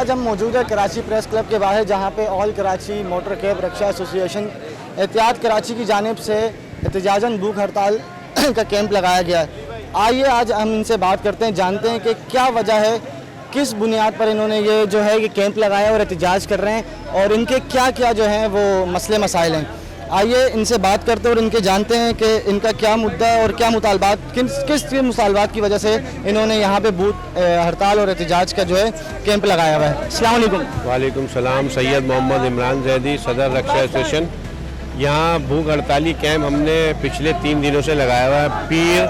आज हम मौजूद है कराची प्रेस क्लब के बाहर, जहां पे all Karachi motor cab rickshaw association एहतियात कराची की जानिब से एहतजाजन भूख हड़ताल का कैंप लगाया गया है। आइए आज हम इनसे बात करते हैं, जानते हैं कि क्या वजह है, किस बुनियाद पर इन्होंने ये जो है ये कैंप लगाया और एहतजाज कर रहे हैं और इनके क्या क्या जो हैं वो मसले मसाइल हैं। आइए इनसे बात करते हैं और इनके जानते हैं कि इनका क्या मुद्दा है और क्या मुतालबात, किस मुतालबात की वजह से इन्होंने यहाँ पे भूख हड़ताल और एहतजाज का जो है कैंप लगाया हुआ है। अस्सलाम वालेकुम। वालेकुम सलाम। सैयद मोहम्मद इमरान जैदी, सदर रक्षा एसोसिएशन। यहाँ भूख हड़ताली कैंप हमने पिछले 3 दिनों से लगाया हुआ है। पीर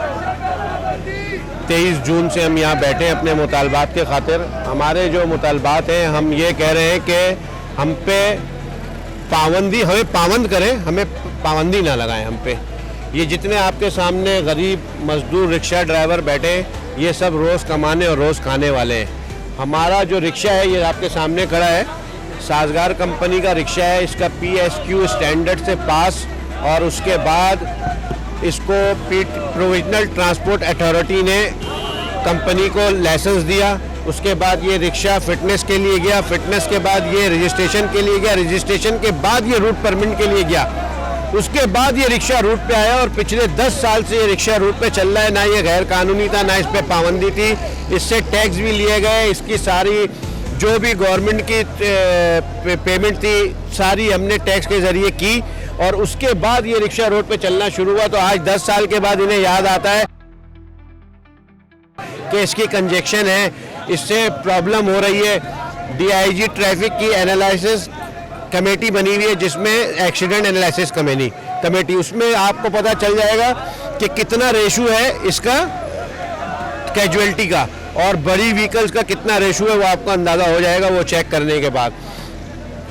23 जून से हम यहाँ बैठे हैं अपने मुतालबात के खातिर। हमारे जो मुतालबात हैं, हम ये कह रहे हैं कि हम पे पाबंदी, हमें पाबंद करें, हमें पाबंदी ना लगाएं हम पे। ये जितने आपके सामने गरीब मजदूर रिक्शा ड्राइवर बैठे, ये सब रोज़ कमाने और रोज़ खाने वाले हैं। हमारा जो रिक्शा है ये आपके सामने खड़ा है, साजगार कंपनी का रिक्शा है। इसका PSQ स्टैंडर्ड से पास और उसके बाद इसको प्रोविजनल ट्रांसपोर्ट अथॉरिटी ने कंपनी को लाइसेंस दिया। उसके बाद ये रिक्शा फिटनेस के लिए गया, फिटनेस के बाद ये रजिस्ट्रेशन के लिए गया, रजिस्ट्रेशन के बाद ये रूट परमिट के लिए गया। उसके बाद ये रिक्शा रूट पे आया और पिछले 10 साल से ये रिक्शा रूट पे चल रहा है। ना ये गैर कानूनी था, ना इस पे पाबंदी थी। इससे टैक्स भी लिए गए, इसकी सारी जो भी गवर्नमेंट की पेमेंट थी सारी हमने टैक्स के ज़रिए की और उसके बाद ये रिक्शा रोड पे चलना शुरू हुआ। तो आज 10 साल के बाद इन्हें याद आता है कि इसकी कंजेक्शन है, इससे प्रॉब्लम हो रही है। DIG ट्रैफिक की एनालिसिस कमेटी बनी हुई है, जिसमें एक्सीडेंट एनालिसिस कमेटी, उसमें आपको पता चल जाएगा कि कितना रेशो है इसका कैजुअलिटी का और बड़ी व्हीकल्स का कितना रेशो है, वो आपको अंदाज़ा हो जाएगा वो चेक करने के बाद।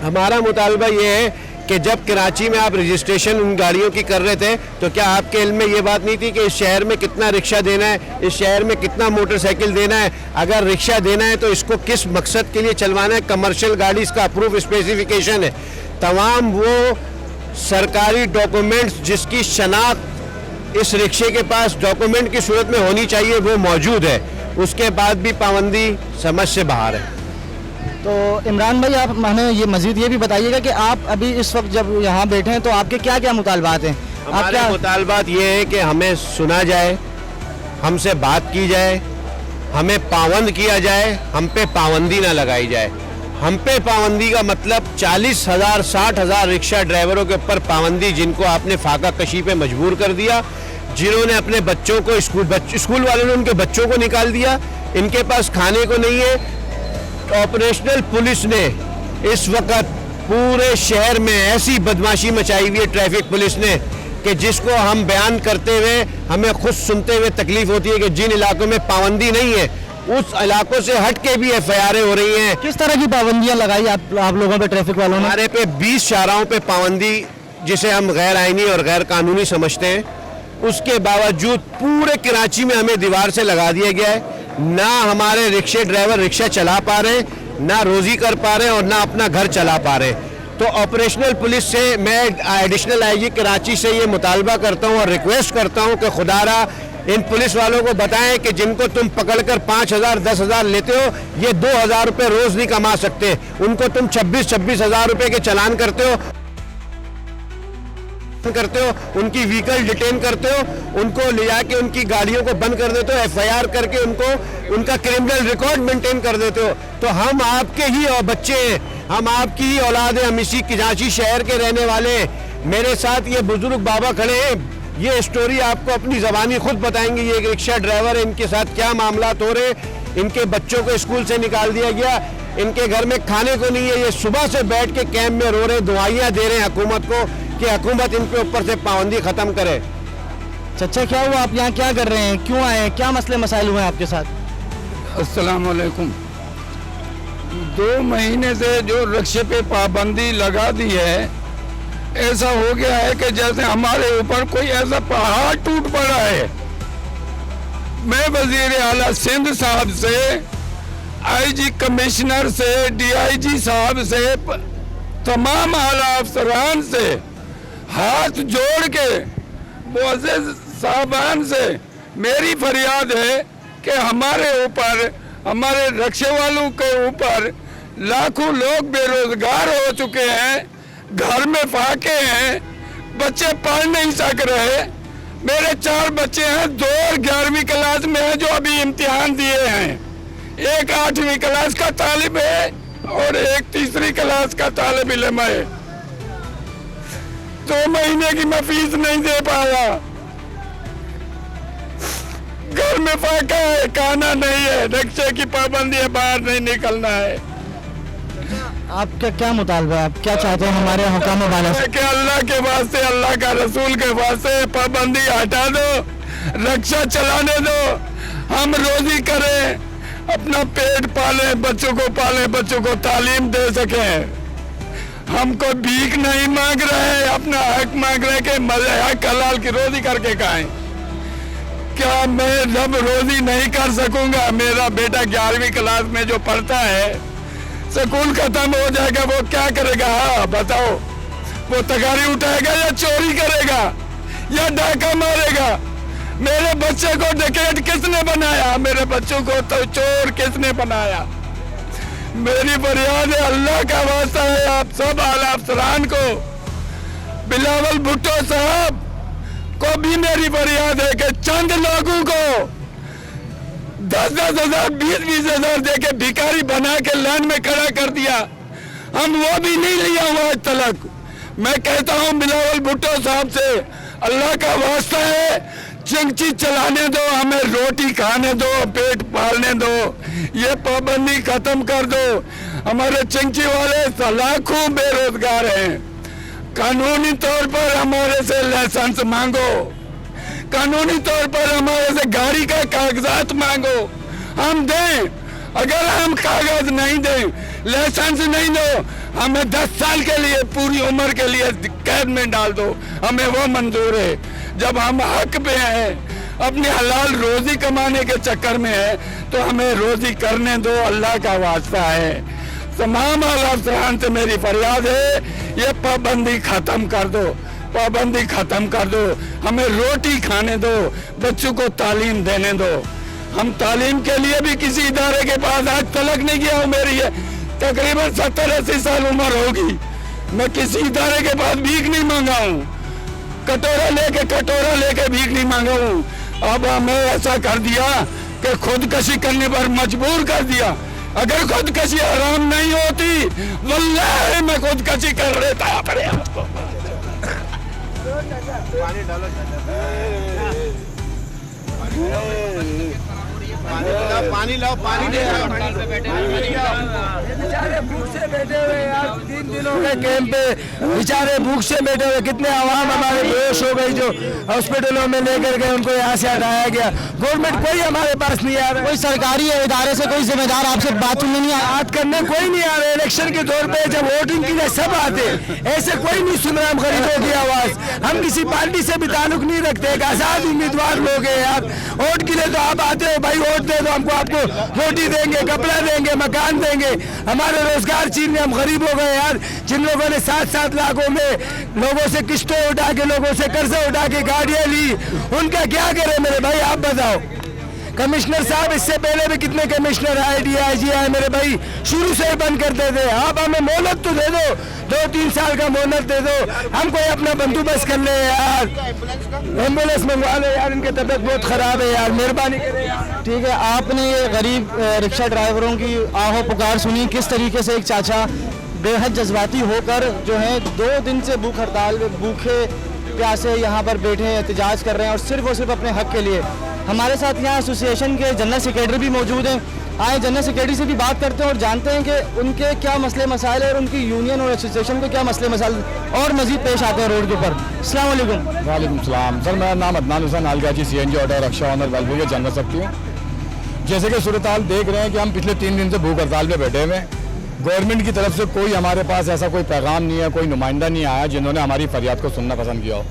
हमारा मुतालबा ये है कि जब कराची में आप रजिस्ट्रेशन उन गाड़ियों की कर रहे थे तो क्या आपके इल्म में ये बात नहीं थी कि इस शहर में कितना रिक्शा देना है, इस शहर में कितना मोटरसाइकिल देना है? अगर रिक्शा देना है तो इसको किस मकसद के लिए चलवाना है? कमर्शियल गाड़ी, इसका अप्रूव स्पेसिफिकेशन है, तमाम वो सरकारी डॉक्यूमेंट्स जिसकी शनाख्त इस रिक्शे के पास डॉक्यूमेंट की सूरत में होनी चाहिए वो मौजूद है। उसके बाद भी पाबंदी समझ से बाहर है। तो इमरान भाई, आप हमें ये मजीद ये भी बताइएगा कि आप अभी इस वक्त जब यहाँ बैठे हैं तो आपके क्या क्या मुतालबात हैं? हमारे मुतालबात ये है कि हमें सुना जाए, हमसे बात की जाए, हमें पाबंद किया जाए, हम पे पाबंदी ना लगाई जाए। हम पे पाबंदी का मतलब 40,000 60,000 रिक्शा ड्राइवरों के ऊपर पाबंदी, जिनको आपने फाका कशी पे मजबूर कर दिया, जिन्होंने अपने बच्चों को स्कूल वालों ने उनके बच्चों को निकाल दिया, इनके पास खाने को नहीं है। ऑपरेशनल पुलिस ने इस वक्त पूरे शहर में ऐसी बदमाशी मचाई हुई है, ट्रैफिक पुलिस ने, कि जिसको हम बयान करते हुए हमें खुद सुनते हुए तकलीफ होती है कि जिन इलाकों में पाबंदी नहीं है उस इलाकों से हट के भी FIR हो रही हैं। किस तरह की पाबंदियां लगाई आप लोगों पे, ट्रैफिक वालों ने? हमारे पे 20 शाहराहों पे पाबंदी, जिसे हम गैर आइनी और गैर कानूनी समझते हैं, उसके बावजूद पूरे कराची में हमें दीवार से लगा दिया गया है। ना हमारे रिक्शे ड्राइवर रिक्शा चला पा रहे, ना रोजी कर पा रहे और ना अपना घर चला पा रहे। तो ऑपरेशनल पुलिस से मैं एडिशनल IG कराची से ये मुतालबा करता हूँ और रिक्वेस्ट करता हूँ कि खुदारा इन पुलिस वालों को बताएं कि जिनको तुम पकड़कर 5,000 10,000 लेते हो, ये 2,000 रुपये रोज नहीं कमा सकते। उनको तुम 26 हज़ार रुपये के चालान करते हो, उनकी व्हीकल डिटेन करते हो, उनको ले जाके उनकी गाड़ियों को बंद कर देते हो, FIR करके उनको उनका क्रिमिनल रिकॉर्ड मेंटेन कर देते हो। तो हम आपके ही बच्चे हैं, हम आपकी ही औलाद हैं, हम इसी कराची शहर के रहने वाले हैं। मेरे साथ ये बुजुर्ग बाबा खड़े हैं, ये स्टोरी आपको अपनी ज़बानी खुद बताएंगे। ये एक रिक्शा ड्राइवर है, इनके साथ क्या मामला हो रहे। इनके बच्चों को स्कूल से निकाल दिया गया, इनके घर में खाने को नहीं है, ये सुबह से बैठ के कैंप में रो रहे, दुआइयाँ दे रहे हैं हुकूमत को कि हुकूमत इन पे ऊपर से पाबंदी ख़त्म करे। चाचा, क्या हुआ? आप यहाँ क्या कर रहे हैं, क्यों आए हैं, क्या मसले मसाइल हुए हैं आपके साथ? अस्सलाम वालेकुम। 2 महीने से जो रिक्शे पे पाबंदी लगा दी है, ऐसा हो गया है कि जैसे हमारे ऊपर कोई ऐसा पहाड़ टूट पड़ा है। मैं वजीर आला सिंध साहब से, IG कमिश्नर से, DIG साहब से, तमाम आला अफसरान से हाथ जोड़ के, मुअज़्ज़िज़ साहबान से मेरी फरियाद है कि हमारे ऊपर, हमारे रिक्शे वालों के ऊपर लाखों लोग बेरोजगार हो चुके हैं, घर में फाके हैं, बच्चे पढ़ नहीं सक रहे। मेरे 4 बच्चे हैं, 2 11वीं क्लास में हैं जो अभी इम्तिहान दिए हैं, एक 8वीं क्लास का तालिब है और एक 3री क्लास का तालिब इल्म है। 2 महीने की मैं फीस नहीं दे पाया, घर में फाका है, खाना नहीं है, रिक्शे की पाबंदी है, बाहर नहीं निकलना है। आपका क्या मुतालबा है, आप क्या चाहते हैं हमारे हुकाम वाला से? कि अल्लाह के वास्ते, अल्लाह का रसूल के वास्ते पाबंदी हटा दो, रिक्शा चलाने दो, हम रोजी करें, अपना पेट पाले, बच्चों को पाले, बच्चों को तालीम दे सके। हमको भीख नहीं मांग रहे, अपना हक मांग रहे कि मजे हक हलाल की रोजी करके खाएं। क्या मैं जब रोजी नहीं कर सकूंगा, मेरा बेटा 11वीं क्लास में जो पढ़ता है, स्कूल खत्म हो जाएगा, वो क्या करेगा? हाँ बताओ, वो तगारी उठाएगा या चोरी करेगा या डाका मारेगा? मेरे बच्चे को डकैत किसने बनाया? मेरे बच्चों को तो चोर किसने बनाया? मेरी फरियाद है, अल्लाह का वास्ता है, आप सब आला अफसरान को, बिलावल भुट्टो साहब को भी मेरी फरियाद है कि चंद लोगों को 10-10 हजार 20-20 हजार दे के भिखारी बना के लाइन में खड़ा कर दिया, हम वो भी नहीं लिया हुआ आज तक। मैं कहता हूँ बिलावल भुट्टो साहब से, अल्लाह का वास्ता है, चिंची चलाने दो, हमें रोटी खाने दो, पेट पालने दो, ये पाबंदी खत्म कर दो। हमारे चिंची वाले लाखों बेरोजगार हैं, कानूनी तौर पर हमारे से लाइसेंस मांगो, कानूनी तौर पर हमारे से गाड़ी का कागजात मांगो, हम दें। अगर हम कागज नहीं दें, लाइसेंस नहीं दो, हमें 10 साल के लिए, पूरी उम्र के लिए कैद में डाल दो, हमें वो मंजूर है। जब हम हक पे हैं, अपनी हलाल रोजी कमाने के चक्कर में है, तो हमें रोजी करने दो, अल्लाह का वास्ता है। तमाम आला अफसरान से मेरी फरियाद है, ये पाबंदी खत्म कर दो, पाबंदी खत्म कर दो, हमें रोटी खाने दो, बच्चों को तालीम देने दो। हम तालीम के लिए भी किसी इदारे के पास आज तलक नहीं गया हूँ, मेरी है तकरीबन 70-80 साल उम्र होगी, मैं किसी इदारे के पास भीख नहीं मांगा हूँ, कटोरा लेके भीख नहीं मांगा हूँ। अब हमें ऐसा कर दिया कि खुदकशी करने पर मजबूर कर दिया। अगर खुदकशी हराम नहीं होती, वल्लाह मैं खुदकशी कर लेता अपने आप को। पानी लाओ, पानी दे रहा बेचारे भूख से बैठे हुए यार, 3 दिनों के कैंप पे बेचारे भूख से बैठे हुए, कितने आवाम हमारे बेहोश हो गई जो हॉस्पिटलों में लेकर गए, उनको यहाँ से हटाया गया। गवर्नमेंट कोई हमारे पास नहीं आ रहा, कोई सरकारी इदारे से कोई जिम्मेदार आपसे बात सुनने नहीं आया? बात करने कोई नहीं आ रहा। इलेक्शन के तौर पे जब वोटिंग की जाए सब आते, ऐसे कोई नहीं सुन रहा हम गरीबों की आवाज। हम किसी पार्टी से भी ताल्लुक नहीं रखते, एक आजाद उम्मीदवार लोग हैं यार। वोट के लिए तो आप आते हो भाई, वोट दे दो हमको, आपको रोटी देंगे, कपड़ा देंगे, मकान देंगे, हमारे रोजगार छीन हम गरीब हो गए यार। जिन लोगों ने 7-7 लाखों में लोगों से किस्तें उठा के, लोगों से कर्जे उठा के गाड़ियां ली, उनका क्या करें मेरे भाई, आप बताओ। कमिश्नर साहब, इससे पहले भी कितने कमिश्नर आए, DIG आए मेरे भाई, शुरू से ही बंद करते थे। आप हमें मोहलत तो दे दो, 2-3 साल का मोहलत दे दो, हम कोई अपना बंदोबस्त कर ले यार, एम्बुलेंस मंगवा ले यार, इनकी तबीयत बहुत खराब है यार, मेहरबानी करें यार। ठीक है, आपने ये गरीब रिक्शा ड्राइवरों की आहो पुकार सुनी, किस तरीके से एक चाचा बेहद जज्बाती होकर जो है 2 दिन से भूख हड़ताल में भूखे प्यासे यहाँ पर बैठे एहतजाज कर रहे हैं, और सिर्फ अपने हक के लिए। हमारे साथ यहाँ एसोसिएशन के जनरल सेक्रेटरी भी मौजूद हैं, आए जनरल सेक्रेटरी से भी बात करते हैं और जानते हैं कि उनके क्या मसले मसाइल है और उनकी यूनियन और एसोसिएशन के क्या मसले मसाइल और मजीद पेश आते हैं रोड के ऊपर। अस्सलाम वालेकुम। वालेकुम सलाम सर, मेरा नाम Adnan Hussain Algazi, CNG auto rickshaw owner welfare के जनरल सेक्रेटरी हूँ। जैसे कि सूरत हाल देख रहे हैं कि हम पिछले 3 दिन से भूख हड़ताल पे बैठे हुए हैं। गवर्नमेंट की तरफ से कोई हमारे पास ऐसा कोई पैगाम नहीं है, कोई नुमाइंदा नहीं आया जिन्होंने हमारी फरियाद को सुनना पसंद किया हो।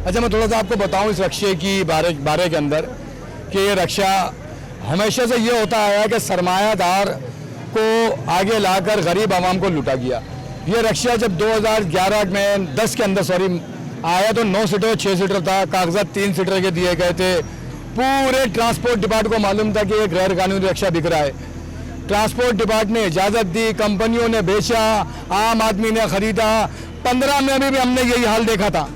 अच्छा, मैं थोड़ा सा आपको बताऊँ इस रक्शे की बारे के अंदर कि ये रक्षा हमेशा से ये होता आया है कि सरमायादार को आगे लाकर गरीब आवाम को लूटा गया। ये रक्षा जब 2011 में 10 के अंदर आया तो 9 सीटर 6 सीटर था, कागजात 3 सीटर के दिए गए थे। पूरे ट्रांसपोर्ट डिपार्टमेंट को मालूम था कि ये गैर कानूनी रक्षा बिक रहा है। ट्रांसपोर्ट डिपार्टमेंट ने इजाज़त दी, कंपनियों ने बेचा, आम आदमी ने खरीदा। 15 में भी हमने यही हाल देखा था।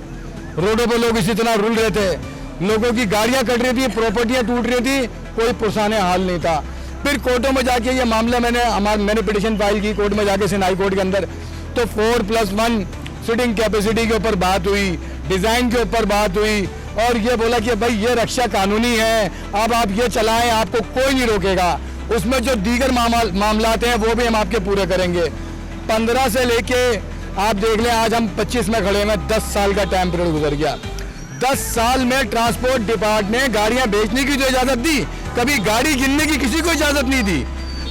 रोडों पर लोग इसी तरह रुल रहे थे, लोगों की गाड़ियां कट रही थी, प्रॉपर्टियां टूट रही थी, कोई पुरसाने हाल नहीं था। फिर कोर्टों में जाके ये मामला मैंने पिटीशन फाइल की कोर्ट में जाके सिनाई कोर्ट के अंदर, तो 4+1 सीटिंग कैपेसिटी के ऊपर बात हुई, डिज़ाइन के ऊपर बात हुई, और ये बोला कि भाई ये रक्षा कानूनी है, अब आप ये चलाएं, आपको कोई नहीं रोकेगा। उसमें जो दीगर मामलात हैं वो भी हम आपके पूरे करेंगे। 15 से लेके आप देख लें आज हम 25 में खड़े हैं, 10 साल का टाइम पीरियड गुजर गया। 10 साल में ट्रांसपोर्ट डिपार्टमेंट ने गाड़ियां बेचने की जो इजाज़त दी, कभी गाड़ी गिनने की किसी को इजाज़त नहीं दी।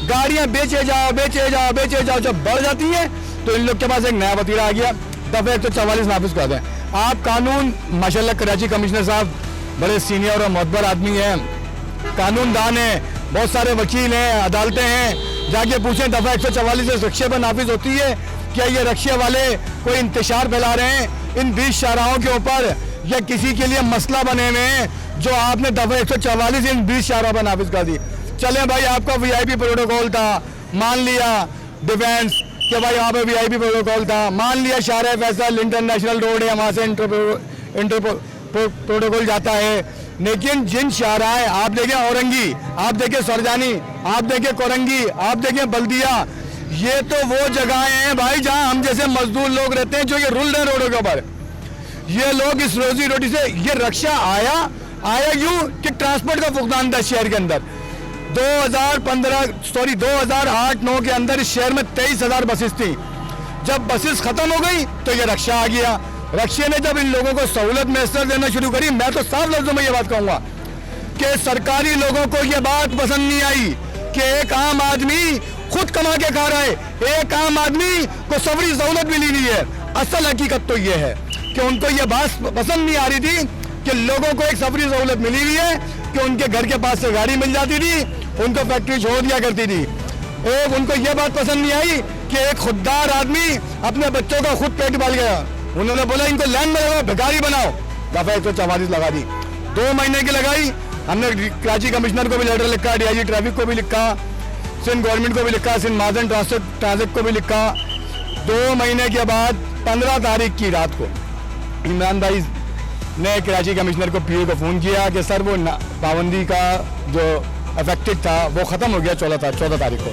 गाड़ियां बेचे जाओ बेचे जाओ बेचे जाओ, जब बढ़ जाती है तो इन लोग के पास एक नया वतीरा आ गया, दफ़ा 144 नाफिज कर दें। आप कानून माशाल्लाह कराची कमिश्नर साहब बड़े सीनियर और मोतबर आदमी हैं, कानूनदान हैं, बहुत सारे वकील हैं, अदालतें हैं, जाके पूछें दफ़ा 144 इस रक्शे पर नाफिज होती है क्या? ये रक्शे वाले कोई इंतशार फैला रहे हैं इन 20 शाहराहों के ऊपर, या किसी के लिए मसला बने हुए हैं जो आपने दफ़ा 144 इन 20 शाहराहों पर नाफिज कर दी? चले भाई, आपका VIP प्रोटोकॉल था, मान लिया डिफेंस कि भाई यहाँ पे VIP प्रोटोकॉल था, मान लिया शाहरा फैसल इंटरनेशनल रोड है, वहाँ से इंटर प्रोटोकॉल जाता है, लेकिन जिन शाहराएं आप देखें औरंगी, आप देखें सरजानी, आप देखें कोरंगी, आप देखें बल्दिया, ये तो वो जगहें हैं भाई जहाँ हम जैसे मजदूर लोग रहते हैं जो ये रुल रहे रोडों के ऊपर। ये लोग इस रोजी रोटी से, ये रक्षा आया यूं कि ट्रांसपोर्ट का फुकदान था शहर के अंदर। 2008-9 के अंदर इस शहर में 23,000 बसेस थी। जब बसेस खत्म हो गई तो ये रक्षा आ गया। रक्षे ने जब इन लोगों को सहूलत मैसर देना शुरू करी, मैं तो साफ लफ्जों में ये बात कहूंगा कि सरकारी लोगों को ये बात पसंद नहीं आई कि एक आम आदमी खुद कमा के खा रहा है, एक आम आदमी को सफरी सहूलत मिली नहीं है। असल हकीकत तो ये है कि उनको ये बात पसंद नहीं आ रही थी कि लोगों को एक सफरी सहूलत मिली हुई है कि उनके घर के पास से गाड़ी मिल जाती थी, उनको फैक्ट्री छोड़ दिया करती थी। एक उनको ये बात पसंद नहीं आई कि एक खुददार आदमी अपने बच्चों का खुद पेट पाल गया। उन्होंने बोला इनको लैंड में लगाओ, भिखारी बनाओ, दफा 144 लगा दी। 2 महीने की लगाई, हमने कराची कमिश्नर को भी लेटर लिखा, DIG ट्रैफिक को भी लिखा, सिंध गवर्नमेंट को भी लिखा, सिंध महाजन ट्रांजिट को भी लिखा। 2 महीने के बाद 15 तारीख की रात को इमरान भाई ने कराची कमिश्नर को PO को फ़ोन किया कि सर वो पाबंदी का जो अफेक्टेड था वो ख़त्म हो गया 14 तारीख को।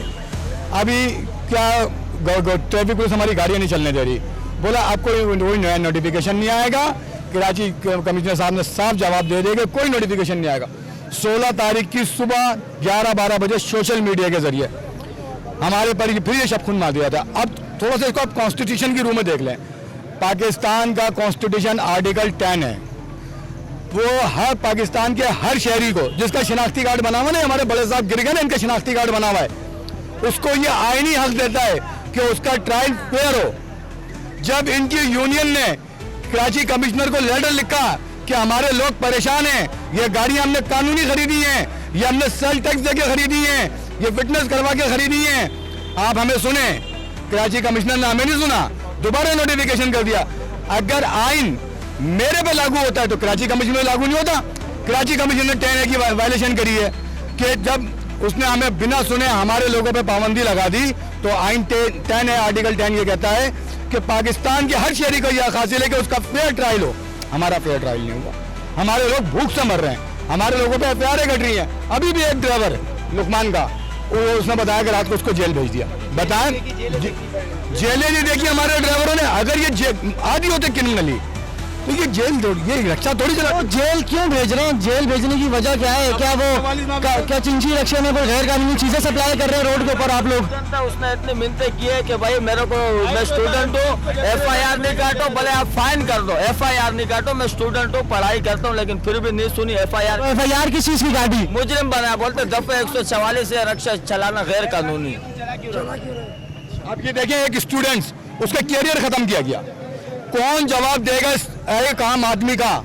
अभी क्या ट्रैफिक पुलिस हमारी गाड़ियाँ नहीं चलने दे रही। बोला आपको कोई नया नोटिफिकेशन नहीं आएगा। कराची कमिश्नर साहब ने साफ जवाब दे दिया कि कोई नोटिफिकेशन नहीं आएगा। 16 तारीख की सुबह 11-12 बजे सोशल मीडिया के जरिए हमारे पर फिर ये शब खून मार दिया था। अब थोड़ा सा इसको आप कॉन्स्टिट्यूशन की रूम में देख लें। पाकिस्तान का कॉन्स्टिट्यूशन आर्टिकल 10 है, वो हर पाकिस्तान के हर शहरी को जिसका शिनाख्ती कार्ड बना हुआ, नहीं हमारे बड़े साहब गिर गए ना, इनका शिनाख्ती कार्ड बना हुआ है, उसको ये आईनी हक देता है कि उसका ट्रायल फेयर हो। जब इनकी यूनियन ने कराची कमिश्नर को लेटर लिखा कि हमारे लोग परेशान हैं, ये गाड़ियां हमने कानूनी खरीदी हैं, ये हमने सेल टैक्स देके खरीदी हैं, ये फिटनेस करवा के खरीदी हैं, आप हमें सुने। कराची कमिश्नर ने हमें नहीं सुना, दोबारा नोटिफिकेशन कर दिया। अगर आइन मेरे पे लागू होता है तो कराची कमिश्नर में लागू नहीं होता। कराची कमिश्नर ने 10A की वायलेशन करी है कि जब उसने हमें बिना सुने हमारे लोगों पे पाबंदी लगा दी, तो आइन 10A आर्टिकल 10 ये कहता है कि पाकिस्तान के हर शहरी को यह हासिल है कि उसका फेयर ट्रायल हो। हमारा फेयर ट्रायल नहीं हुआ, हमारे लोग भूख से मर रहे हैं, हमारे लोगों पे FIR कट रही है। अभी भी एक ड्राइवर लुकमान का उसने बताया कि रात को उसको जेल भेज दिया। बताएं जेलें नहीं देखी हमारे ड्राइवरों ने। अगर ये आदि होते क्रिमिनली तो ये जेल ये रक्षा थोड़ी चला। तो जेल क्यों भेज रहे हैं? जेल भेजने की वजह क्या है? क्या वो क्या चिंची रक्षा में कोई गैर कानूनी चीजें सप्लाई कर रहे हैं रोड के ऊपर आप लोग? उसने इतनी मिन्नतें की है कि भाई मेरे को, मैं स्टूडेंट हूँ, FIR नहीं काटो, भले आप फाइन कर दो, FIR नहीं काटो, मैं स्टूडेंट हूँ, पढ़ाई करता हूँ, लेकिन फिर भी नहीं सुनी FIR किस चीज की काटी? मुजरिम बना, बोलते दफे 144 से रक्षा चलाना गैर कानूनी। आप ये देखें, एक स्टूडेंट्स उसका कैरियर खत्म किया गया। कौन जवाब देगा एक आम आदमी का?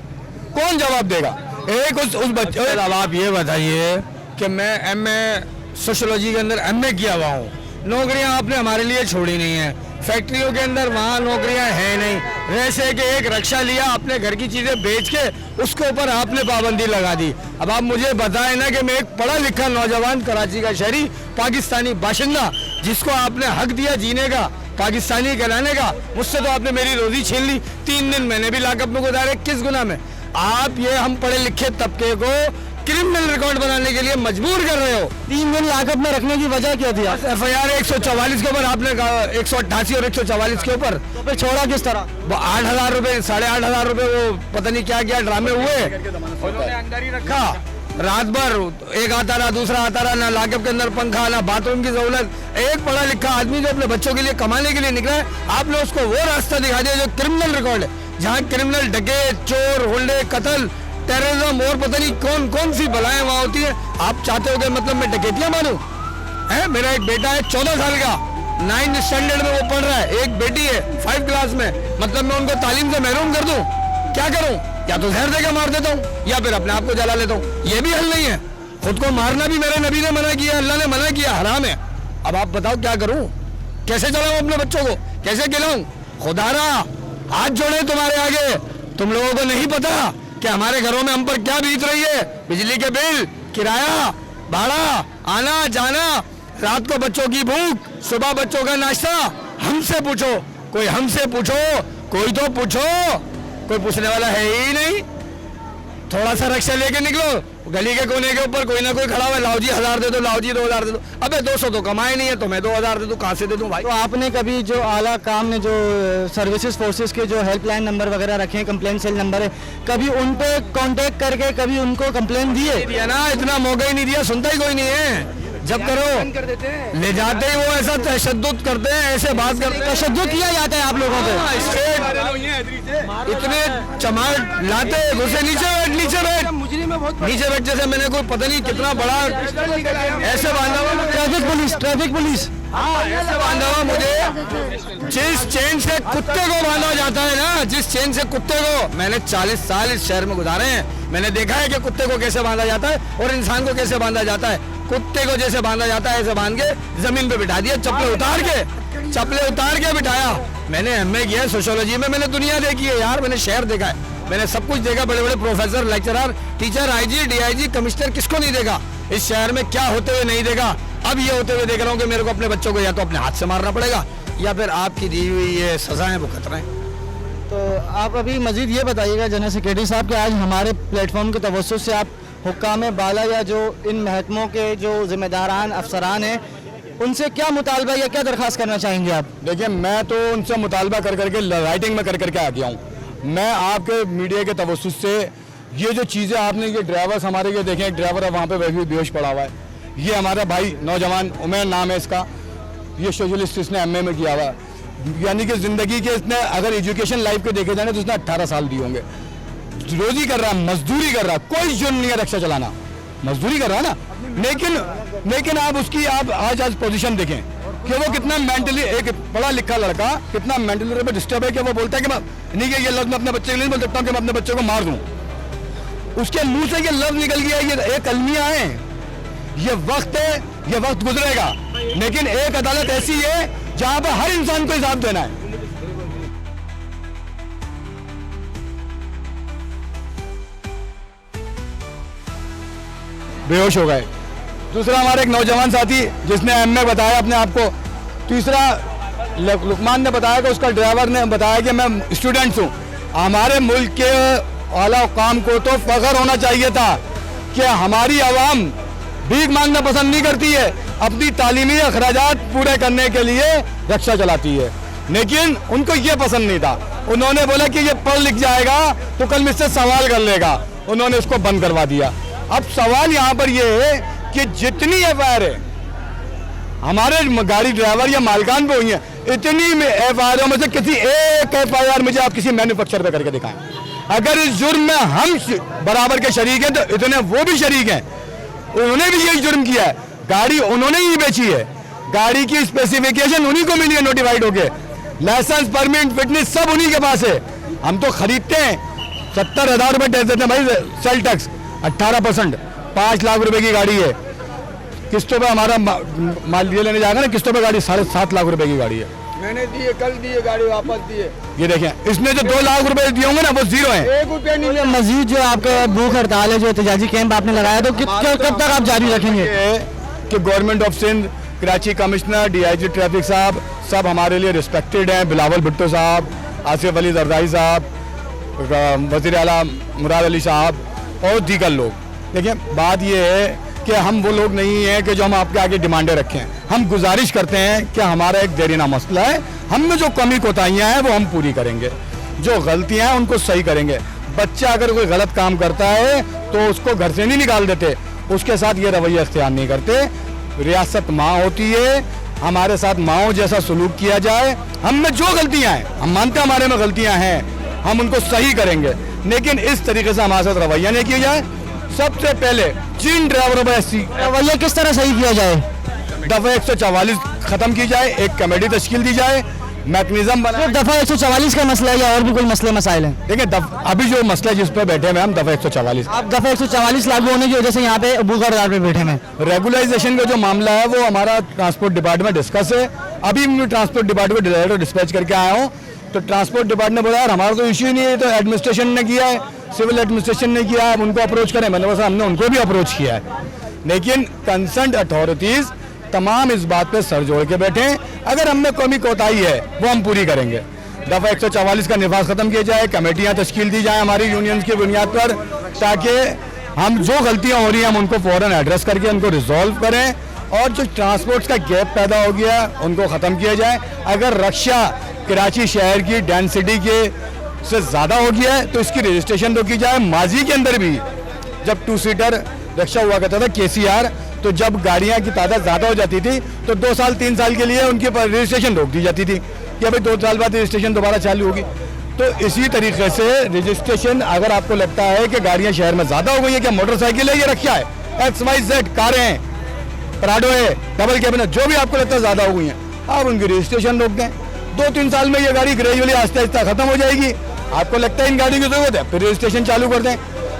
कौन जवाब देगा? एक उस बच्चे। अब आप ये बताइए कि मैं MA सोशोलॉजी के अंदर MA किया हुआ हूँ, नौकरियां आपने हमारे लिए छोड़ी नहीं है, फैक्ट्रियों के अंदर वहाँ नौकरियां हैं नहीं, वैसे कि एक रक्षा लिया, अपने घर की चीजें बेच के उसके ऊपर आपने पाबंदी लगा दी। अब आप मुझे बताएं ना कि मैं एक पढ़ा लिखा नौजवान, कराची का शहरी, पाकिस्तानी बाशिंदा, जिसको आपने हक दिया जीने का, पाकिस्तानी कहलाने का, मुझसे तो आपने मेरी रोजी छीन ली। 3 दिन मैंने भी लाकअप में गुजारे, किस गुनाह में? आप ये हम पढ़े लिखे तबके को क्रिमिनल रिकॉर्ड बनाने के लिए मजबूर कर रहे हो। 3 दिन लाकअप में रखने की वजह क्या थी? FIR 144 के ऊपर आपने कहा, 188 और 144 के ऊपर, तो फिर छोड़ा किस तरह? वो 8,000 रुपए, 8,500 रुपए, वो पता नहीं क्या क्या ड्रामे हुए, उन्होंने अंदर ही रखा। रात भर एक आता रहा, दूसरा आता रहा, ना लाकअप के अंदर पंखा, ना बाथरूम की सहूलत। एक पढ़ा लिखा आदमी जो अपने बच्चों के लिए कमाने के लिए निकला है, आपने उसको वो रास्ता दिखा दिया जो क्रिमिनल रिकॉर्ड है, जहाँ क्रिमिनल डकैत, चोर, होल्डे, कत्ल, टेररिज्म और पता नहीं कौन कौन सी बलाएं वहाँ होती है। आप चाहते हो कि मतलब मैं डकैतियां मानूं? है, मेरा एक बेटा है 14 साल का, 9th स्टैंडर्ड में वो पढ़ रहा है, एक बेटी है 5 क्लास में, मतलब मैं उनको तालीम से महरूम कर दूं? क्या करूं? या तो जहर देकर मार देता हूं या फिर अपने आप को जला लेता हूं। ये भी हल नहीं है। खुद को मारना भी मेरे नबी ने मना किया, अल्लाह ने मना किया, हराम है। अब आप बताओ क्या करूं? कैसे चलाऊं अपने बच्चों को, कैसे खिलाऊं? खुदारा हाथ जोड़े तुम्हारे आगे, तुम लोगों को नहीं पता कि हमारे घरों में हम पर क्या बीत रही है। बिजली के बिल, किराया, भाड़ा, आना जाना, रात को बच्चों की भूख, सुबह बच्चों का नाश्ता। हमसे पूछो, कोई हमसे पूछो, कोई तो पूछो, कोई पूछने वाला है ही नहीं। थोड़ा सा रक्षा लेके निकलो, गली के कोने के ऊपर कोई ना कोई खड़ा हुआ, लाओ जी 1000 दे दो, लाओ जी 2000 दे दो। अबे 200 तो कमाए नहीं है, तो मैं 2000 दे दूं, कहाँ से दे दूं भाई? तो आपने कभी जो आला काम ने जो सर्विसेज फोर्सेस के जो हेल्पलाइन नंबर वगैरह रखे हैं, कंप्लेंट सेल नंबर है, कभी उन पे कांटेक्ट करके कभी उनको कंप्लेंट दी है? दिया ना, इतना मौका ही नहीं दिया, सुनता ही कोई नहीं है। जब करो ले जाते ही वो ऐसा तशद्दुद करते हैं, ऐसे बात करते हैं, तशद्दुद किया जाता है आप लोगों पे। इतने चमाट लाते, घुसे नीचे बैठ, नीचे बैठ, नीचे बैठ, जैसे मैंने कोई पता नहीं कितना बड़ा ऐसे बांधा हुआ, ट्रैफिक पुलिस ऐसे बांधा हुआ मुझे। जिस चेन से कुत्ते को बांधा जाता है ना, जिस चेन से कुत्ते को, मैंने 40 साल इस शहर में गुजारे हैं, मैंने देखा है कि कुत्ते को कैसे बांधा जाता है और इंसान को कैसे बांधा जाता है। कुत्ते को जैसे बांधा जाता है ऐसे बांध के जमीन पे बिठा दिया, चप्पलें उतार के बिठाया। मैंने MA किया है सोशियोलॉजी में, मैंने दुनिया देखी है यार, मैंने शहर देखा है, मैंने सब कुछ देखा, बड़े बड़े professor, lecturer, teacher, IG, DIG, commissioner, किसको नहीं देखा इस शहर में, क्या होते हुए नहीं देखा। अब ये होते हुए देख रहा हूँ कि मेरे को अपने बच्चों को या तो अपने हाथ से मारना पड़ेगा या फिर आपकी दी हुई ये सजाएं वो खतरा है। तो आप अभी मजीद ये बताइएगा जनरल सेक्रेटरी साहब कि आज हमारे प्लेटफॉर्म के तवज्जुह से आप हुक्काम बाला या जो इन महकमों के जो जिम्मेदारान अफसरान हैं, उनसे क्या मुतालबा या क्या दरख्वास्त करना चाहेंगे आप? देखिए, मैं तो उनसे मुतालबा कर करके राइटिंग में कर करके आ गया हूँ। मैं आपके मीडिया के तवज्जुह से ये जो चीज़ें आपने, ये ड्राइवर्स हमारे ये देखें, एक ड्राइवर है वहाँ पे वही बेहोश पड़ा हुआ है, ये हमारा भाई नौजवान उमैर नाम है इसका, ये सोशलिस्ट इसने MA में किया हुआ है, यानी कि ज़िंदगी के इसने अगर एजुकेशन लाइफ के देखे जाए तो उसने 18 साल दिए होंगे। रोजी कर रहा है, मजदूरी कर रहा है, कोई जुर्म नहीं है रक्षा चलाना, मजदूरी कर रहा है ना। लेकिन आप उसकी आप आज पोजीशन देखें कि वो कितना मेंटली, एक पढ़ा लिखा लड़का कितना मेंटली डिस्टर्ब है कि वो बोलता है कि मैं नहीं, कि ये लफ्ज़ मैं अपने बच्चे के लिए बोल सकता हूँ कि मैं अपने बच्चे को मार दूँ। उसके मुंह से ये लफ्ज़ निकल गया, ये एक अलमिया है, ये वक्त है, ये वक्त गुजरेगा, लेकिन एक अदालत ऐसी है जहाँ पर हर इंसान को हिसाब देना है। बेहोश हो गए। दूसरा हमारे एक नौजवान साथी जिसने MA बताया अपने आप को। तीसरा लुकमान ने बताया कि उसका ड्राइवर ने बताया कि मैं स्टूडेंट्स हूँ। हमारे मुल्क के आला काम को तो फख्र होना चाहिए था कि हमारी आवाम भीख मांगना पसंद नहीं करती है, अपनी तालीमी अखराजात पूरे करने के लिए रक्षा चलाती है, लेकिन उनको ये पसंद नहीं था। उन्होंने बोला कि ये पढ़ लिख जाएगा तो कल मुझसे सवाल कर लेगा, उन्होंने उसको बंद करवा दिया। अब सवाल यहाँ पर ये है कि जितनी FIR है हमारे गाड़ी ड्राइवर या मालिकान पे हुई है, इतनी FIR में से किसी एक FIR मुझे आप किसी मैन्युफैक्चर पे करके दिखाएं। अगर इस जुर्म में हम बराबर के शरीक हैं तो इतने वो भी शरीक हैं, उन्होंने भी यही जुर्म किया है, गाड़ी उन्होंने ही बेची है, गाड़ी की स्पेसिफिकेशन उन्हीं को मिली है नोटिफाइड होके, लाइसेंस परमिट फिटनेस सब उन्हीं के पास है। हम तो खरीदते हैं, 70,000 रुपये टैक्स देते हैं भाई, सेल टैक्स 18%, 5 लाख रुपए की गाड़ी है, किस्तों पे हमारा माल ये लेने जाएगा ना, किस्तों पे गाड़ी 7.5 लाख रुपए की गाड़ी है। मैंने दिए, कल दिए, गाड़ी वापस दिए। ये देखें, इसने जो 2 लाख रुपए दिए होंगे ना वो जीरो है। 1 रुपया नहीं। मजीद जो आपका भूख हड़ताल है, जो एहतजाजी कैंप आपने लगाया, तो कब तक आप जारी रखेंगे? कि government of Sindh, Karachi commissioner, DIG traffic साहब सब हमारे लिए रिस्पेक्टेड हैं। बिलावल भुट्टो साहब, आसिफ अली जरदारी साहब, वज़ीर आला मुराद अली साहब और दीगर लोग। देखिए, बात ये है कि हम वो लोग नहीं हैं कि जो हम आपके आगे डिमांडें रखें। हम गुजारिश करते हैं कि हमारा एक देरीना मसला है, हम में जो कमी कोताहियाँ हैं वो हम पूरी करेंगे, जो गलतियाँ हैं उनको सही करेंगे। बच्चा अगर कोई गलत काम करता है तो उसको घर से नहीं निकाल देते, उसके साथ ये रवैया इख्तियार नहीं करते। रियासत माँ होती है, हमारे साथ माँओं जैसा सलूक किया जाए। हम में जो गलतियाँ हैं, हम मानते हैं हमारे में गलतियाँ हैं, हम उनको सही करेंगे, लेकिन इस तरीके से हमारे साथ रवैया नहीं किया जाए। सबसे पहले चीन ड्राइवरों पर रवैया किस तरह सही किया जाए? दफा 144 खत्म की जाए, एक कमेटी तश्कील दी जाए, मैकेनिज्म बनाए। दफा 144 का मसला है या और भी कोई मसले मसाइल हैं? देखिए, अभी जो मसला जिस पर बैठे हैं हम दफा 144, आप दफा 144 लागू होने की वजह से यहाँ पे भूख हड़ताल पे बैठे हैं। रेगुलाइजेशन का जो मामला है वो हमारा ट्रांसपोर्ट डिपार्टमेंट डिस्कस है। अभी मैं ट्रांसपोर्ट डिपार्टमेंट डायरेक्टर डिस्पैच करके आया हूँ, तो ट्रांसपोर्ट डिपार्टमेंट ने बोला यार हमारा तो इश्यू ही नहीं है, तो एडमिनिस्ट्रेशन ने किया है, सिविल एडमिनिस्ट्रेशन ने किया है, उनको अप्रोच करें। मैंने बोला हमने उनको भी अप्रोच किया है, लेकिन कंसर्न्ड अथॉरिटीज़ तमाम इस बात पे सर जोड़ के बैठे हैं। अगर हम में कमी कोताही है वो हम पूरी करेंगे। दफ़ा 144 का निफाज ख़त्म किया जाए, कमेटियाँ तश्कील दी जाए हमारी यूनियंस की बुनियाद पर, ताकि हम जो गलतियाँ हो रही हैं हम उनको फ़ौरन एड्रेस करके उनको रिजॉल्व करें, और जो ट्रांसपोर्ट का गैप पैदा हो गया उनको ख़त्म किया जाए। अगर रक्षा कराची शहर की डेंसिटी के से ज़्यादा हो गया है तो इसकी रजिस्ट्रेशन रोकी जाए। माजी के अंदर भी जब 2 सीटर रक्षा हुआ करता था KCR, तो जब गाड़ियां की तादाद ज़्यादा हो जाती थी तो 2 साल 3 साल के लिए उनकी रजिस्ट्रेशन रोक दी जाती थी कि अभी 2 साल बाद रजिस्ट्रेशन दोबारा चालू होगी। तो इसी तरीके से रजिस्ट्रेशन, अगर आपको लगता है कि गाड़ियां शहर में ज़्यादा हो गई है, क्या मोटरसाइकिल है, ये रक्षा है, XYZ कारें हैं, प्राडो है, डबल कैबिन, जो भी आपको लगता है ज़्यादा हो गई हैं, आप उनकी रजिस्ट्रेशन रोक दें। 2-3 साल में ये गाड़ी ग्रेजुअली आहिस्ता आहिस्ता ख़त्म हो जाएगी। आपको लगता है इन गाड़ियों की ज़रूरत है, फिर रजिस्ट्रेशन चालू कर दें।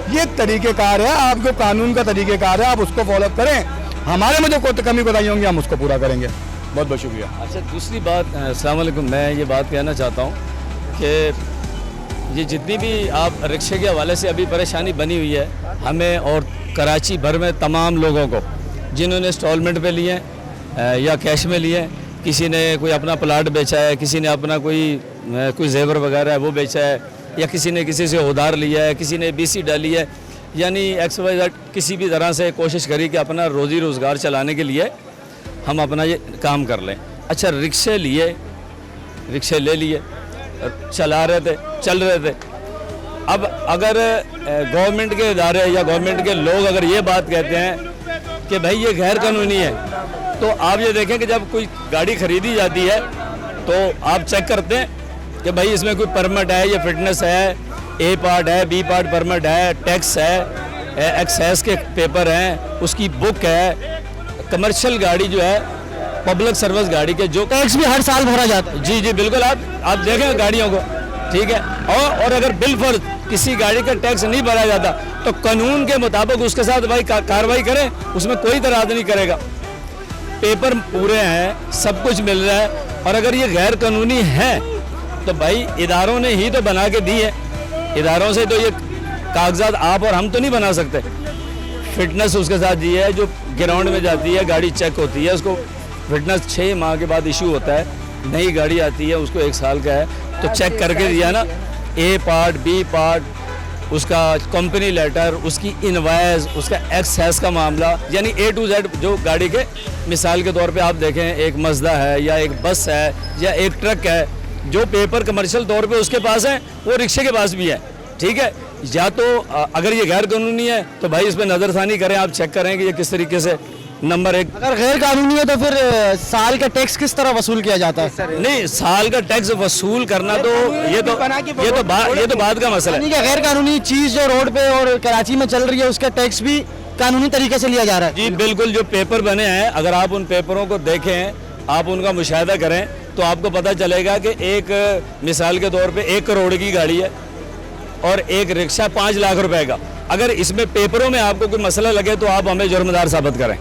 ये तरीक़ेकार है, आपको कानून का तरीक़ेकार है, आप उसको फॉलो करें। हमारे में जो कमी कोताही होंगी हम उसको पूरा करेंगे। बहुत बहुत शुक्रिया। अच्छा, दूसरी बात, अस्सलाम वालेकुम, मैं ये बात कहना चाहता हूँ कि ये जितनी भी आप रिक्शे के हवाले से अभी परेशानी बनी हुई है हमें और कराची भर में तमाम लोगों को, जिन्होंने इंस्टॉलमेंट पे लिए या कैश में लिए, किसी ने कोई अपना प्लाट बेचा है, किसी ने अपना कोई जेवर वगैरह है वो बेचा है, या किसी ने किसी से उधार लिया है, किसी ने BC डाली है, यानी XYZ किसी भी तरह से कोशिश करी कि अपना रोज़ी रोज़गार चलाने के लिए हम अपना ये काम कर लें। अच्छा, रिक्शे ले लिए, चला रहे थे, चल रहे थे। अब अगर गवर्नमेंट के इदारे या गवर्नमेंट के लोग अगर ये बात कहते हैं कि भाई ये गैर कानूनी है, तो आप ये देखें कि जब कोई गाड़ी खरीदी जाती है तो आप चेक करते हैं कि भाई इसमें कोई परमिट है, ये फिटनेस है, A पार्ट है, B पार्ट परमिट है, टैक्स है, एक्साइज के पेपर हैं, उसकी बुक है। कमर्शियल गाड़ी जो है, पब्लिक सर्विस गाड़ी के जो टैक्स भी हर साल भरा जाता है। जी बिल्कुल, आप देखें गाड़ियों को, ठीक है। और अगर बिलफर्ज किसी गाड़ी का टैक्स नहीं भरा जाता तो कानून के मुताबिक उसके साथ भाई कार्रवाई करें, उसमें कोई तराज नहीं करेगा। पेपर पूरे हैं, सब कुछ मिल रहा है, और अगर ये गैर कानूनी है तो भाई इदारों ने ही तो बना के दी है, इदारों से तो ये कागजात आप और हम तो नहीं बना सकते। फिटनेस उसके साथ दी है, जो ग्राउंड में जाती है गाड़ी चेक होती है, उसको फिटनेस 6 माह के बाद इशू होता है। नई गाड़ी आती है, उसको 1 साल का है तो चेक करके दिया ना, A पार्ट, B पार्ट, उसका कंपनी लेटर, उसकी इनवॉइस, उसका एक्साइज का मामला, यानी A to Z जो गाड़ी के, मिसाल के तौर पे आप देखें एक मज़दा है या एक बस है या एक ट्रक है, जो पेपर कमर्शियल तौर पे उसके पास है वो रिक्शे के पास भी है, ठीक है। या तो अगर ये गैर कानूनी है तो भाई इस पर नज़रसानी करें, आप चेक करें कि ये किस तरीके से, नंबर 1। अगर गैर कानूनी है तो फिर साल का टैक्स किस तरह वसूल किया जाता है? नहीं, साल का टैक्स वसूल करना तो ये तो बाद का मसला है। गैर कानूनी चीज़ जो रोड पे और कराची में चल रही है उसका टैक्स भी कानूनी तरीके से लिया जा रहा है। जी बिल्कुल, जो पेपर बने हैं अगर आप उन पेपरों को देखें, आप उनका मुशाहिदा करें तो आपको पता चलेगा कि एक मिसाल के तौर पे 1 करोड़ की गाड़ी है और एक रिक्शा 5 लाख रुपए का। अगर इसमें पेपरों में आपको कोई मसला लगे तो आप हमें जुर्मदार साबित करें,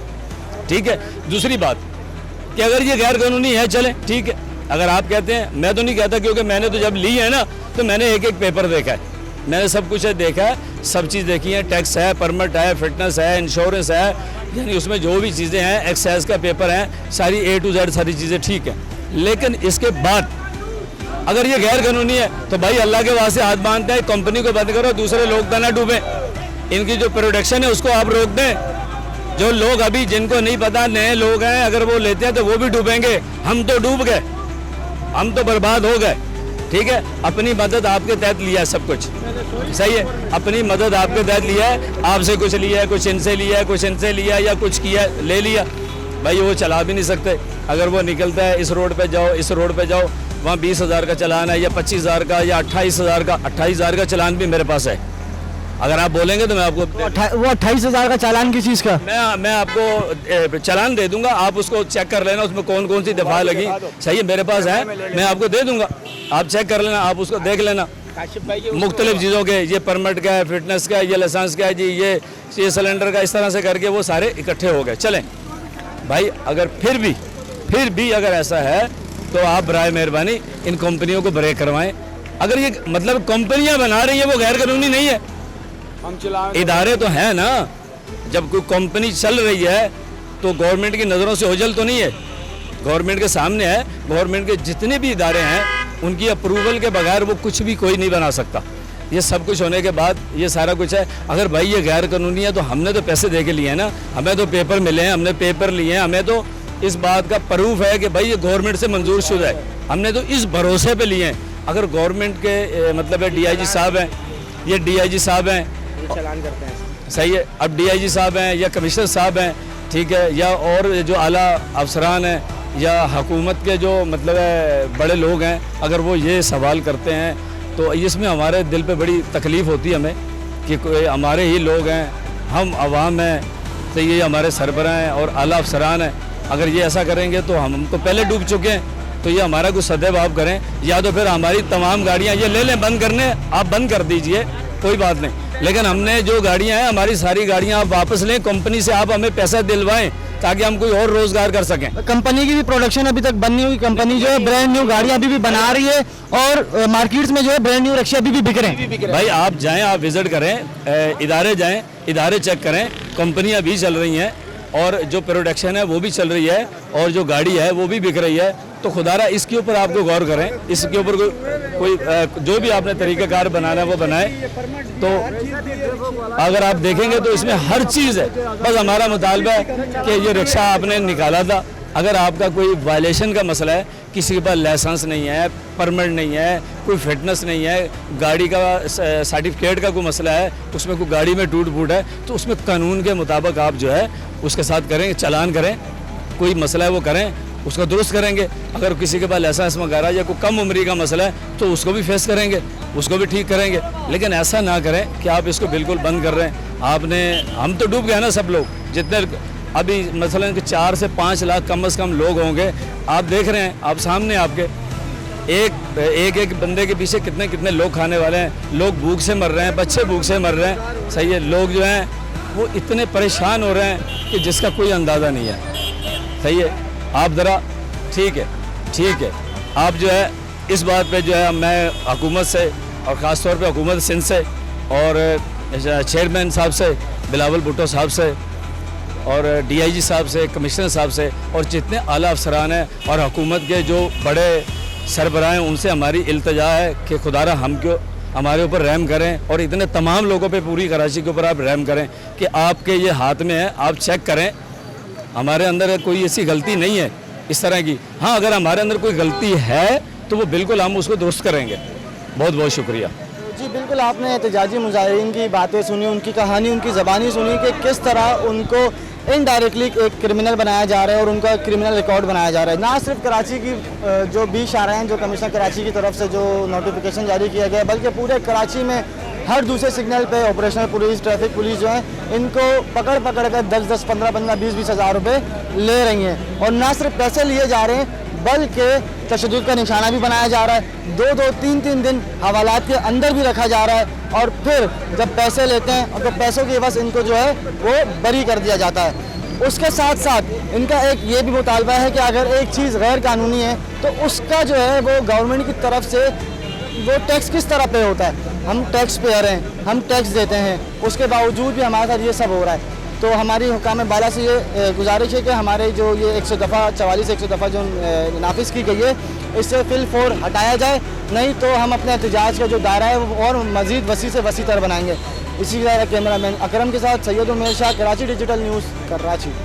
ठीक है। दूसरी बात कि अगर ये गैर कानूनी है चले ठीक है, अगर आप कहते हैं, मैं तो नहीं कहता, क्योंकि मैंने तो जब ली है ना तो मैंने एक एक पेपर देखा है, मैंने सब कुछ देखा है, सब चीज़ देखी है, टैक्स है, परमिट है, फिटनेस है, इंश्योरेंस है, यानी उसमें जो भी चीज़ें हैं, एक्साइज का पेपर है, सारी A to Z सारी चीज़ें ठीक है। लेकिन इसके बाद अगर ये गैर कानूनी है तो भाई अल्लाह के वास्ते हाथ बांधते हैं, कंपनी को बंद करो, दूसरे लोग तो ना डूबे, इनकी जो प्रोडक्शन है उसको आप रोक दें। जो लोग अभी जिनको नहीं पता, नए लोग हैं, अगर वो लेते हैं तो वो भी डूबेंगे, हम तो डूब गए, हम तो बर्बाद हो गए, ठीक है। अपनी मदद आपके तहत लिया है सब कुछ, सही है, अपनी मदद आपके तहत लिया है, आपसे कुछ लिया है, कुछ इनसे लिया है, कुछ इनसे लिया या कुछ किया ले लिया, भाई वो चला भी नहीं सकते। अगर वो निकलता है इस रोड पे जाओ, इस रोड पे जाओ, वहाँ 20,000 का चलान है या 25,000 का या 28,000 का, 28,000 का चलान भी मेरे पास है। अगर आप बोलेंगे तो मैं आपको वो 28,000 का चालान किस चीज़ का? मैं आपको चालान दे दूंगा, आप उसको चेक कर लेना, उसमें कौन कौन सी दफा लगी, सही है, मेरे पास है, मैं आपको दे दूंगा, आप चेक कर लेना, आप उसको देख लेना, मुख्तलिफ चीज़ों के, ये परमिट का है, फिटनेस का है, ये लाइसेंस का है जी, ये सिलेंडर का, इस तरह से करके वो सारे इकट्ठे हो गए। चलें भाई, अगर फिर भी अगर ऐसा है तो आप बराए मेहरबानी इन कंपनियों को ब्रेक करवाएं। अगर ये मतलब कंपनियां बना रही है वो गैर कानूनी नहीं है, इदारे तो हैं ना, जब कोई कंपनी चल रही है तो गवर्नमेंट की नज़रों से ओझल तो नहीं है, गवर्नमेंट के सामने है, गवर्नमेंट के जितने भी इदारे हैं उनकी अप्रूवल के बगैर वो कुछ भी कोई नहीं बना सकता। ये सब कुछ होने के बाद ये सारा कुछ है। अगर भाई ये गैर कानूनी है तो हमने तो पैसे दे के लिए हैं ना, हमें तो पेपर मिले हैं, हमने पेपर लिए हैं, हमें तो इस बात का प्रूफ है कि भाई ये गवर्नमेंट से मंजूर शुदा है, हमने तो इस भरोसे पे लिए हैं। अगर गवर्नमेंट के मतलब है DIG साहब हैं, ये DIG साहब हैं, चालान करते हैं, सही है, अब DIG साहब हैं या कमिश्नर साहब हैं, ठीक है, या और जो आला अफसरान हैं या हुकूमत के जो मतलब है बड़े लोग हैं, अगर वो ये सवाल करते हैं तो इसमें हमारे दिल पे बड़ी तकलीफ़ होती है हमें कि कोई हमारे ही लोग हैं, हम आवाम हैं, तो ये हमारे सरबराह हैं और आला अफसरान हैं, अगर ये ऐसा करेंगे तो हम तो पहले डूब चुके हैं, तो ये हमारा कुछ सदैव आप करें, या तो फिर हमारी तमाम गाड़ियाँ ये ले लें, बंद करने आप बंद कर दीजिए, कोई बात नहीं, लेकिन हमने जो गाड़ियाँ हैं हमारी सारी गाड़ियाँ आप वापस लें, कंपनी से आप हमें पैसा दिलवाएं ताकि हम कोई और रोजगार कर सकें। कंपनी की भी प्रोडक्शन अभी तक बंद नहीं हुई, कंपनी जो है ब्रांड न्यू गाड़ियाँ अभी भी बना रही है और मार्केट्स में जो है ब्रांड न्यू रिक्शा अभी भी बिक रहे हैं। भाई आप जाएं, आप विजिट करें, इदारे जाएं, इदारे चेक करें, कंपनियां भी चल रही हैं और जो प्रोडक्शन है वो भी चल रही है और जो गाड़ी है वो भी बिक रही है, तो खुदारा इसके ऊपर आपको गौर करें, इसके ऊपर कोई जो भी आपने तरीक़ाकार बनाना है वो बनाए। तो अगर आप देखेंगे तो इसमें हर चीज़ है, बस हमारा मुतालबा है कि ये रिक्शा आपने निकाला था, अगर आपका कोई वायलेशन का मसला है, किसी के पास लाइसेंस नहीं है, परमिट नहीं है, कोई फिटनेस नहीं है, गाड़ी का सर्टिफिकेट का कोई मसला है, उसमें कोई गाड़ी में टूट फूट है, तो उसमें कानून के मुताबिक आप जो है उसके साथ करें, चालान करें, कोई मसला है वो करें, उसको दुरुस्त करेंगे। अगर किसी के पास लाइसेंस वगैरह या कोई कम उम्री का मसला है तो उसको भी फेस करेंगे, उसको भी ठीक करेंगे, लेकिन ऐसा ना करें कि आप इसको बिल्कुल बंद कर रहे हैं। आपने हम तो डूब गए ना सब लोग, जितने अभी मसलन कि 4 से 5 लाख कम से कम लोग होंगे, आप देख रहे हैं, आप सामने आपके एक बंदे के पीछे कितने कितने लोग खाने वाले हैं, लोग भूख से मर रहे हैं, बच्चे भूख से मर रहे हैं, सही है, लोग जो हैं वो इतने परेशान हो रहे हैं कि जिसका कोई अंदाज़ा नहीं है, सही है। आप ज़रा ठीक है, आप जो है इस बात पे जो है मैं हुकूमत से और ख़ास तौर पे हुकूमत सिंध से और चेयरमैन साहब से, बिलावल भुट्टो साहब से और DIG साहब से, कमिश्नर साहब से और जितने आला अफसरान हैं और हुकूमत के जो बड़े सरबराह हैं उनसे हमारी इल्तिजा है कि खुदारा हम क्यों हमारे ऊपर रहम करें और इतने तमाम लोगों पे पूरी कराची के ऊपर आप रहम करें कि आपके ये हाथ में है, आप चेक करें, हमारे अंदर कोई ऐसी गलती नहीं है इस तरह की। हाँ, अगर हमारे अंदर कोई गलती है तो वो बिल्कुल हम उसको दुरुस्त करेंगे। बहुत बहुत शुक्रिया जी। बिल्कुल आपने एहतजाजी मुजाहिरीन की बातें सुनी, उनकी कहानी, उनकी ज़बानी सुनी कि किस तरह उनको इनडायरेक्टली एक क्रिमिनल बनाया जा रहा है और उनका क्रिमिनल रिकॉर्ड बनाया जा रहा है। ना सिर्फ कराची की जो 20 शाराएँ हैं, जो कमिश्नर कराची की तरफ से जो नोटिफिकेशन जारी किया गया, बल्कि पूरे कराची में हर दूसरे सिग्नल पे ऑपरेशनल पुलिस, ट्रैफिक पुलिस जो है इनको पकड़ कर 10-10, 15-15, 20-20 हज़ार रुपये ले रही हैं। और ना सिर्फ पैसे लिए जा रहे हैं बल्कि तशद्दुद का निशाना भी बनाया जा रहा है, 2-2, 3-3 दिन हवालात के अंदर भी रखा जा रहा है और फिर जब पैसे लेते हैं और तो पैसों की बस इनको जो है वो बरी कर दिया जाता है। उसके साथ साथ इनका एक ये भी मुतालबा है कि अगर एक चीज़ गैर कानूनी है तो उसका जो है वो गवर्नमेंट की तरफ से वो टैक्स किस तरह पे होता है। हम टैक्स पेयर हैं, हम टैक्स देते हैं, उसके बावजूद भी हमारे साथ ये सब हो रहा है। तो हमारी हुकाम बाला से ये गुजारिश है कि हमारे जो ये 100 दफ़ा 44 दफ़ा जो नाफिज की गई है इससे फिल फोर हटाया जाए, नहीं तो हम अपने एहतजाज का जो दायरा है वो और मज़ीद वसी से वसी तर बनाएंगे। इसी तरह कैमरामैन अकरम के साथ सैयद उमेर शाह, कराची डिजिटल न्यूज़, कराची।